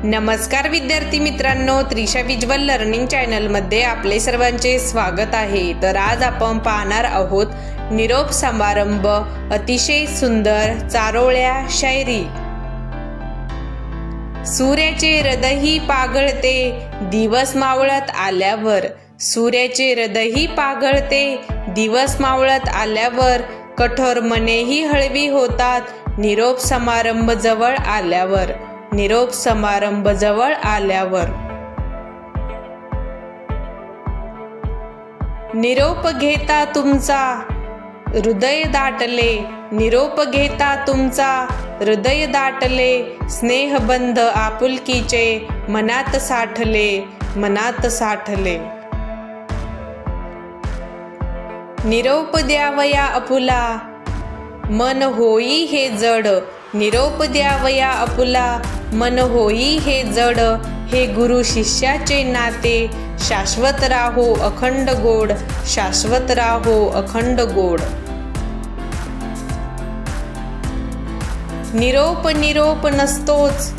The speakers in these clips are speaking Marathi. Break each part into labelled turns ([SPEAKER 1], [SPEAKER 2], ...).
[SPEAKER 1] नमस्कार विद्यार्थी मित्रांनो, त्रिशा विज्युअल लर्निंग चॅनल मध्ये आपले सर्वांचे स्वागत आहे। तर आज आपण पाहणार आहोत निरोप समारंभ, अतिशय सुंदर चारोळ्या शायरी। सूर्याचे हृदयही पागळते दिवस मावळत आल्यावर, सूर्याचे हृदयही पागळते दिवस मावळत आल्यावर, कठोर मनेही हळवी होतात निरोप समारंभ जवळ आल्यावर, निरोप समारंभ जवळ आल्यावर। निरोप घेता तुमचा हृदय दाटले, निरोप घेता तुमचा हृदय दाटले, स्नेहबंध आपुलकीचे मनात साठले, मनात साठले। निरोप द्यावया आपुला मन होई हे जड, निरोप द्यावया आपुला मन होई हे जड, हे गुरु शिष्याचे नाते शाश्वत राहो अखंड गोड, शाश्वत राहो अखंड गोड। निरोप निरोप नसतोच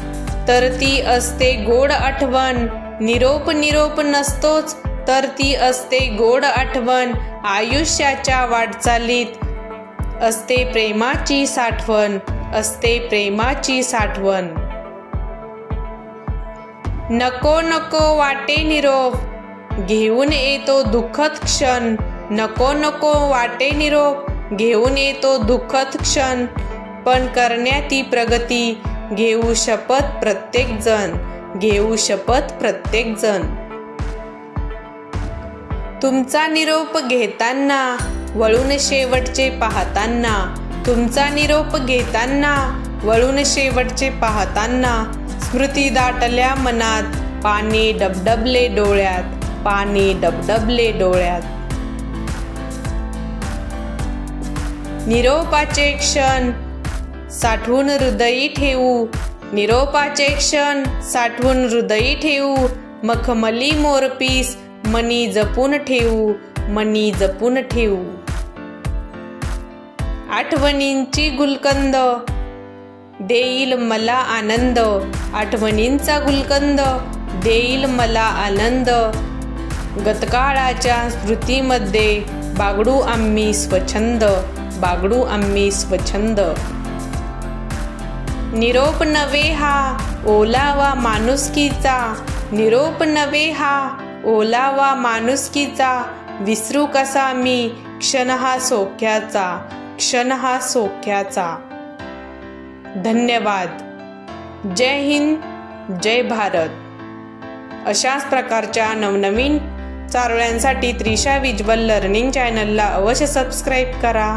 [SPEAKER 1] तर ती असते गोड आठवण, निरोप निरोप नसतोच तर ती असते गोड आठवण, आयुष्याच्या वाटचालीत असते प्रेमाची साठवण, असते प्रेमाची साठवण। नको नको वाटे निरोप घेऊन येतो दुःखद क्षण, नको नको वाटे निरोप घेऊन येतो दुःखद क्षण, पण करण्याची प्रगती घेऊ शपथ प्रत्येक जण, घेऊ शपथ प्रत्येक जण। तुमचा निरोप घेताना वळून शेवटचे पाहताना, तुमचा निरोप घेताना वळून शेवटचे पाहताना, स्मृती दाटल्या मनात पाणी डबडबले डोळ्यात, पाणी डबडबले डोळ्यात। निरोपाचे क्षण साठवून हृदयी ठेवू, निरोपाचे क्षण साठवून हृदयी ठेवू, मखमली मोरपीस मनी जपून ठेवू, मनी जपून ठेवू। आठवणींची गुलकंद देईल मला आनंद, आठवणींचा गुलकंद देईल मला आनंद, गतकाळाच्या स्मृतीमध्ये बागडू आम्ही स्वच्छंद, बागडू आम्ही स्वच्छंद। निरोप नवे हा ओलावा माणुसकीचा, निरोप नवे हा ओलावा माणुसकीचा, विसरू कसा मी क्षण हा सौख्याचा, क्षण हा सौख्याचा। धन्यवाद। जय हिंद, जय भारत। अशाच प्रकारच्या नवनवीन चारोळ्यांसाठी त्रिशा विज्युअल लर्निंग चॅनलला अवश्य सबस्क्राईब करा।